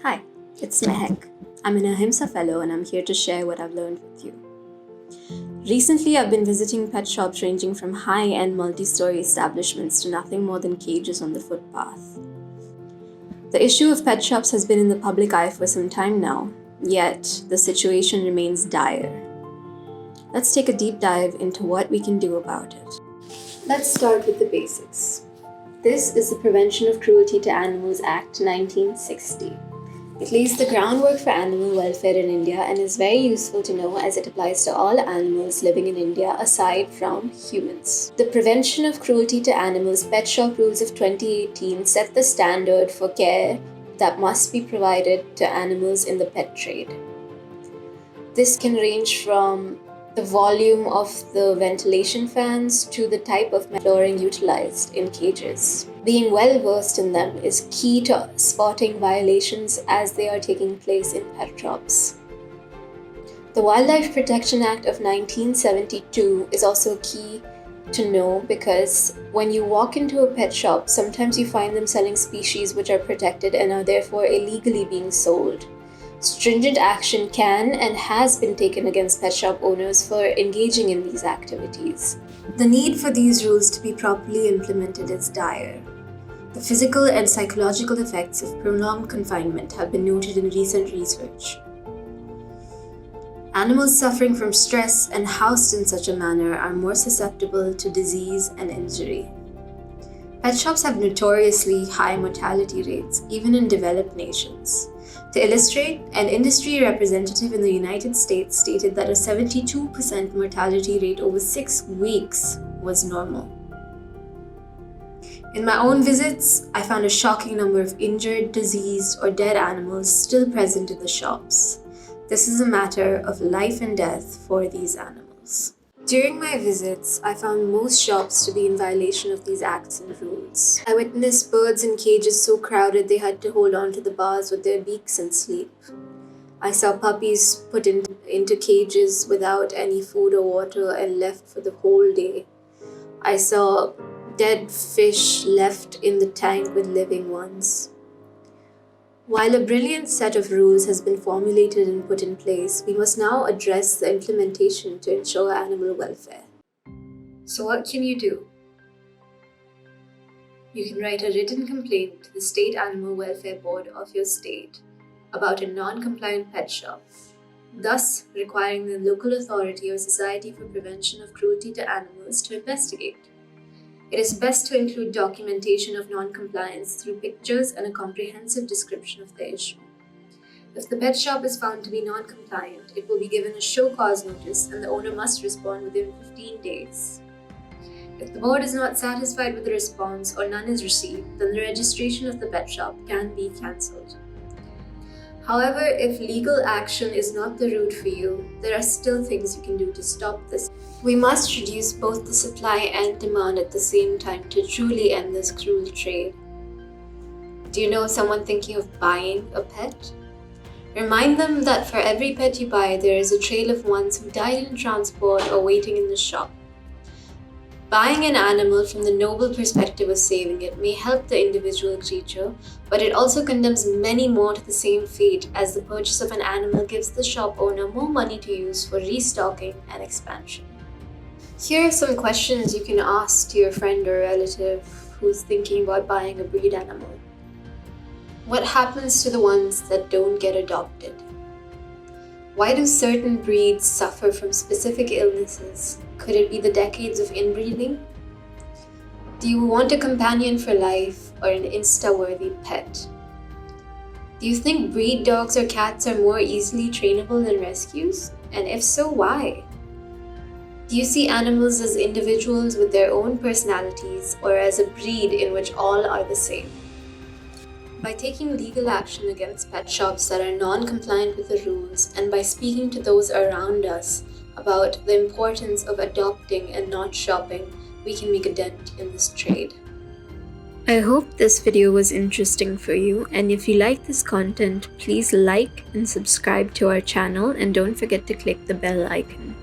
Hi, it's Mehek. I'm an Ahimsa Fellow and I'm here to share what I've learned with you. Recently, I've been visiting pet shops ranging from high-end multi-story establishments to nothing more than cages on the footpath. The issue of pet shops has been in the public eye for some time now, yet the situation remains dire. Let's take a deep dive into what we can do about it. Let's start with the basics. This is the Prevention of Cruelty to Animals Act 1960. It lays the groundwork for animal welfare in India and is very useful to know as it applies to all animals living in India aside from humans. The Prevention of Cruelty to Animals Pet Shop Rules of 2018 set the standard for care that must be provided to animals in the pet trade. This can range from the volume of the ventilation fans to the type of flooring utilized in cages. Being well versed in them is key to spotting violations as they are taking place in pet shops. The Wildlife Protection Act of 1972 is also key to know because when you walk into a pet shop, sometimes you find them selling species which are protected and are therefore illegally being sold. Stringent action can and has been taken against pet shop owners for engaging in these activities. The need for these rules to be properly implemented is dire. The physical and psychological effects of prolonged confinement have been noted in recent research. Animals suffering from stress and housed in such a manner are more susceptible to disease and injury. Pet shops have notoriously high mortality rates, even in developed nations. To illustrate, an industry representative in the United States stated that a 72% mortality rate over 6 weeks was normal. In my own visits, I found a shocking number of injured, diseased, or dead animals still present in the shops. This is a matter of life and death for these animals. During my visits, I found most shops to be in violation of these acts and rules. I witnessed birds in cages so crowded they had to hold on to the bars with their beaks and sleep. I saw puppies put into cages without any food or water and left for the whole day. I saw dead fish left in the tank with living ones. While a brilliant set of rules has been formulated and put in place, we must now address the implementation to ensure animal welfare. So what can you do? You can write a written complaint to the State Animal Welfare Board of your state about a non-compliant pet shop, thus requiring the local authority or Society for Prevention of Cruelty to Animals to investigate. It is best to include documentation of non-compliance through pictures and a comprehensive description of the issue. If the pet shop is found to be non-compliant, it will be given a show cause notice and the owner must respond within 15 days. If the board is not satisfied with the response or none is received, then the registration of the pet shop can be cancelled. However, if legal action is not the route for you, there are still things you can do to stop this. We must reduce both the supply and demand at the same time to truly end this cruel trade. Do you know someone thinking of buying a pet? Remind them that for every pet you buy, there is a trail of ones who died in transport or waiting in the shop. Buying an animal from the noble perspective of saving it may help the individual creature, but it also condemns many more to the same fate as the purchase of an animal gives the shop owner more money to use for restocking and expansion. Here are some questions you can ask to your friend or relative who's thinking about buying a breed animal. What happens to the ones that don't get adopted? Why do certain breeds suffer from specific illnesses? Could it be the decades of inbreeding? Do you want a companion for life or an Insta-worthy pet? Do you think breed dogs or cats are more easily trainable than rescues? And if so, why? Do you see animals as individuals with their own personalities or as a breed in which all are the same? By taking legal action against pet shops that are non-compliant with the rules and by speaking to those around us about the importance of adopting and not shopping, we can make a dent in this trade. I hope this video was interesting for you, and if you like this content, please like and subscribe to our channel and don't forget to click the bell icon.